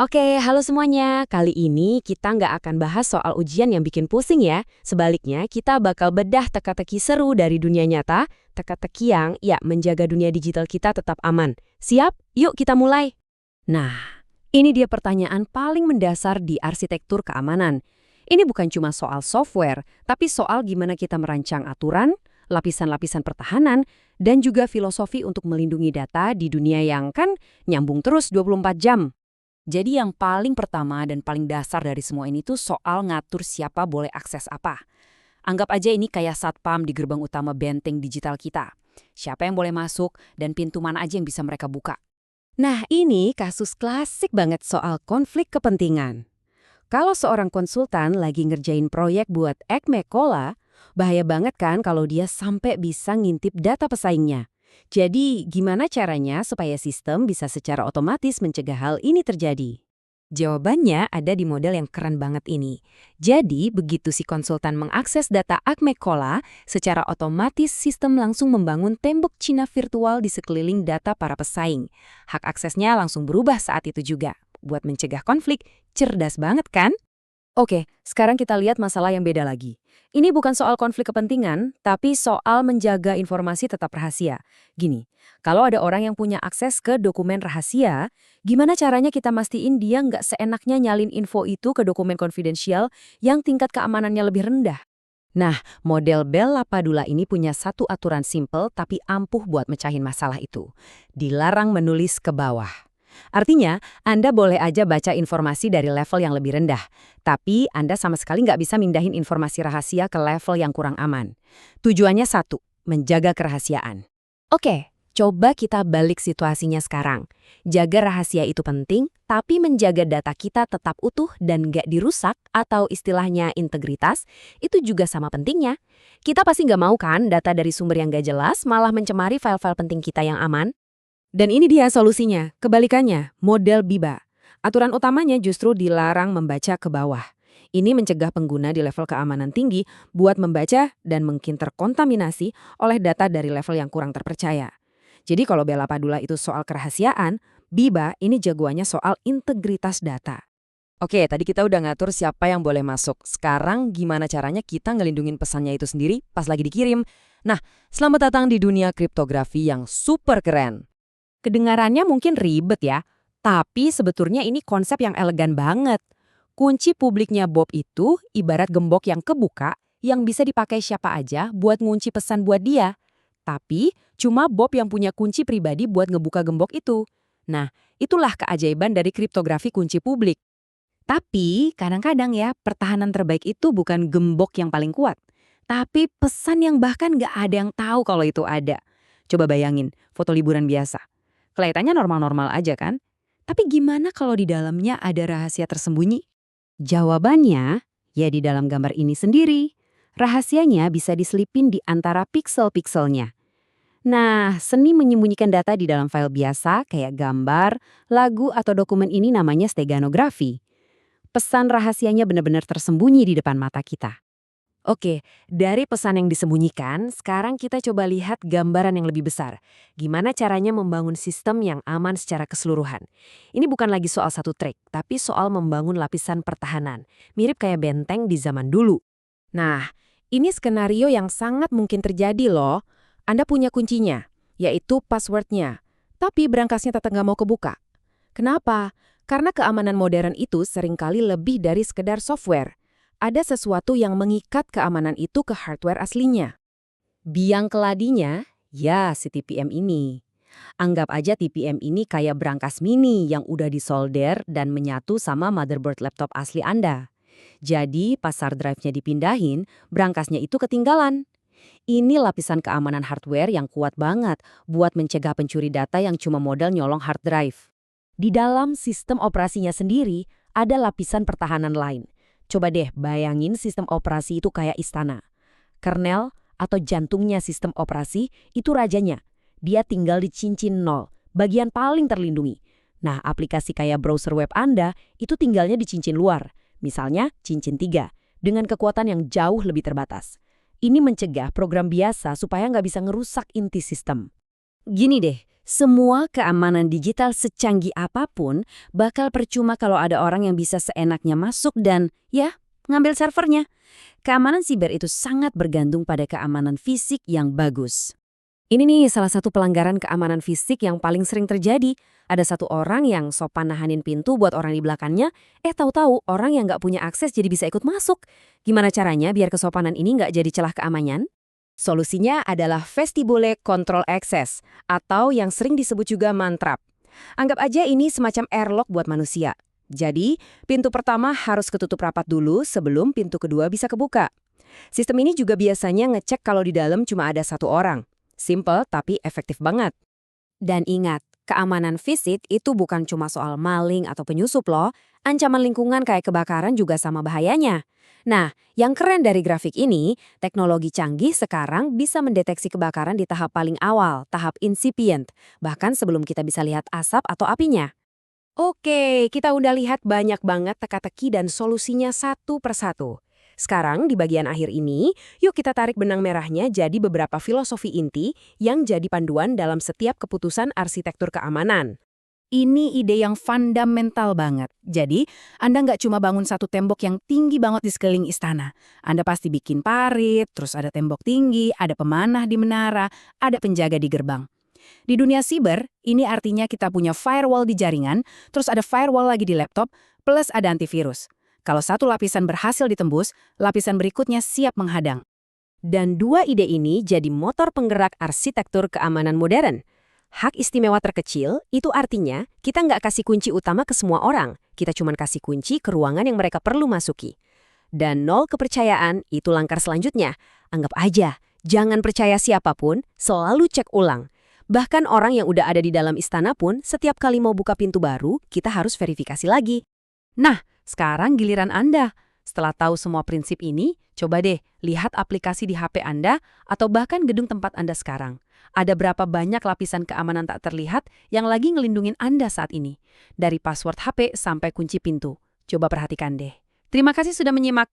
Oke, halo semuanya. Kali ini kita nggak akan bahas soal ujian yang bikin pusing ya. Sebaliknya, kita bakal bedah teka-teki seru dari dunia nyata, teka-teki yang, ya, menjaga dunia digital kita tetap aman. Siap? Yuk kita mulai. Nah, ini dia pertanyaan paling mendasar di arsitektur keamanan. Ini bukan cuma soal software, tapi soal gimana kita merancang aturan, lapisan-lapisan pertahanan, dan juga filosofi untuk melindungi data di dunia yang kan nyambung terus 24 jam. Jadi yang paling pertama dan paling dasar dari semua ini tuh soal ngatur siapa boleh akses apa. Anggap aja ini kayak satpam di gerbang utama benteng digital kita. Siapa yang boleh masuk dan pintu mana aja yang bisa mereka buka. Nah, ini kasus klasik banget soal konflik kepentingan. Kalau seorang konsultan lagi ngerjain proyek buat Acme Cola, bahaya banget kan kalau dia sampai bisa ngintip data pesaingnya. Jadi, gimana caranya supaya sistem bisa secara otomatis mencegah hal ini terjadi? Jawabannya ada di model yang keren banget ini. Jadi, begitu si konsultan mengakses data Acme Cola, secara otomatis sistem langsung membangun tembok Cina virtual di sekeliling data para pesaing. Hak aksesnya langsung berubah saat itu juga. Buat mencegah konflik, cerdas banget kan? Oke, sekarang kita lihat masalah yang beda lagi. Ini bukan soal konflik kepentingan, tapi soal menjaga informasi tetap rahasia. Gini, kalau ada orang yang punya akses ke dokumen rahasia, gimana caranya kita mastiin dia nggak seenaknya nyalin info itu ke dokumen konfidensial yang tingkat keamanannya lebih rendah? Nah, model Bell Lapadula ini punya satu aturan simple tapi ampuh buat mecahin masalah itu. Dilarang menulis ke bawah. Artinya, Anda boleh aja baca informasi dari level yang lebih rendah, tapi Anda sama sekali nggak bisa mindahin informasi rahasia ke level yang kurang aman. Tujuannya satu, menjaga kerahasiaan. Oke, coba kita balik situasinya sekarang. Jaga rahasia itu penting, tapi menjaga data kita tetap utuh dan nggak dirusak atau istilahnya integritas, itu juga sama pentingnya. Kita pasti nggak mau kan data dari sumber yang nggak jelas malah mencemari file-file penting kita yang aman? Dan ini dia solusinya, kebalikannya, model BIBA. Aturan utamanya justru dilarang membaca ke bawah. Ini mencegah pengguna di level keamanan tinggi buat membaca dan mungkin terkontaminasi oleh data dari level yang kurang terpercaya. Jadi kalau Bella Padula itu soal kerahasiaan, BIBA ini jagoannya soal integritas data. Oke, tadi kita udah ngatur siapa yang boleh masuk. Sekarang gimana caranya kita ngelindungin pesannya itu sendiri pas lagi dikirim? Nah, selamat datang di dunia kriptografi yang super keren. Kedengarannya mungkin ribet ya, tapi sebetulnya ini konsep yang elegan banget. Kunci publiknya Bob itu ibarat gembok yang kebuka yang bisa dipakai siapa aja buat ngunci pesan buat dia. Tapi cuma Bob yang punya kunci pribadi buat ngebuka gembok itu. Nah, itulah keajaiban dari kriptografi kunci publik. Tapi kadang-kadang ya, pertahanan terbaik itu bukan gembok yang paling kuat. Tapi pesan yang bahkan nggak ada yang tahu kalau itu ada. Coba bayangin, foto liburan biasa. Kelihatannya normal-normal aja kan? Tapi gimana kalau di dalamnya ada rahasia tersembunyi? Jawabannya, ya di dalam gambar ini sendiri. Rahasianya bisa diselipin di antara piksel-pikselnya. Nah, seni menyembunyikan data di dalam file biasa kayak gambar, lagu, atau dokumen ini namanya steganografi. Pesan rahasianya benar-benar tersembunyi di depan mata kita. Oke, dari pesan yang disembunyikan, sekarang kita coba lihat gambaran yang lebih besar. Gimana caranya membangun sistem yang aman secara keseluruhan. Ini bukan lagi soal satu trik, tapi soal membangun lapisan pertahanan. Mirip kayak benteng di zaman dulu. Nah, ini skenario yang sangat mungkin terjadi loh. Anda punya kuncinya, yaitu passwordnya. Tapi berangkasnya tetap nggak mau kebuka. Kenapa? Karena keamanan modern itu seringkali lebih dari sekedar software. Ada sesuatu yang mengikat keamanan itu ke hardware aslinya. Biang keladinya, ya si TPM ini. Anggap aja TPM ini kayak brankas mini yang udah disolder dan menyatu sama motherboard laptop asli Anda. Jadi pas hard drive-nya dipindahin, brankasnya itu ketinggalan. Ini lapisan keamanan hardware yang kuat banget buat mencegah pencuri data yang cuma modal nyolong hard drive. Di dalam sistem operasinya sendiri, ada lapisan pertahanan lain. Coba deh bayangin sistem operasi itu kayak istana. Kernel atau jantungnya sistem operasi itu rajanya. Dia tinggal di cincin 0, bagian paling terlindungi. Nah, aplikasi kayak browser web Anda itu tinggalnya di cincin luar. Misalnya cincin 3, dengan kekuatan yang jauh lebih terbatas. Ini mencegah program biasa supaya nggak bisa ngerusak inti sistem. Gini deh, Semua keamanan digital secanggih apapun bakal percuma kalau ada orang yang bisa seenaknya masuk dan, ya, ngambil servernya. Keamanan siber itu sangat bergantung pada keamanan fisik yang bagus. Ini nih salah satu pelanggaran keamanan fisik yang paling sering terjadi. Ada satu orang yang sopan nahanin pintu buat orang di belakangnya, tahu-tahu orang yang nggak punya akses jadi bisa ikut masuk. Gimana caranya biar kesopanan ini nggak jadi celah keamanan? Solusinya adalah vestibule control access, atau yang sering disebut juga mantrap. Anggap aja ini semacam airlock buat manusia. Jadi, pintu pertama harus ketutup rapat dulu sebelum pintu kedua bisa kebuka. Sistem ini juga biasanya ngecek kalau di dalam cuma ada satu orang. Simple tapi efektif banget. Dan ingat, keamanan fisik itu bukan cuma soal maling atau penyusup loh. Ancaman lingkungan kayak kebakaran juga sama bahayanya. Nah, yang keren dari grafik ini, teknologi canggih sekarang bisa mendeteksi kebakaran di tahap paling awal, tahap incipient, bahkan sebelum kita bisa lihat asap atau apinya. Oke, kita udah lihat banyak banget teka-teki dan solusinya satu persatu. Sekarang di bagian akhir ini, yuk kita tarik benang merahnya jadi beberapa filosofi inti yang jadi panduan dalam setiap keputusan arsitektur keamanan. Ini ide yang fundamental banget. Jadi, Anda nggak cuma bangun satu tembok yang tinggi banget di sekeliling istana. Anda pasti bikin parit, terus ada tembok tinggi, ada pemanah di menara, ada penjaga di gerbang. Di dunia siber, ini artinya kita punya firewall di jaringan, terus ada firewall lagi di laptop, plus ada antivirus. Kalau satu lapisan berhasil ditembus, lapisan berikutnya siap menghadang. Dan dua ide ini jadi motor penggerak arsitektur keamanan modern. Hak istimewa terkecil itu artinya kita nggak kasih kunci utama ke semua orang, kita cuma kasih kunci ke ruangan yang mereka perlu masuki. Dan nol kepercayaan itu langkah selanjutnya. Anggap aja, jangan percaya siapapun, selalu cek ulang. Bahkan orang yang udah ada di dalam istana pun, setiap kali mau buka pintu baru, kita harus verifikasi lagi. Nah, sekarang giliran Anda. Setelah tahu semua prinsip ini, coba deh lihat aplikasi di HP Anda atau bahkan gedung tempat Anda sekarang. Ada berapa banyak lapisan keamanan tak terlihat yang lagi ngelindungin Anda saat ini. Dari password HP sampai kunci pintu. Coba perhatikan deh. Terima kasih sudah menyimak.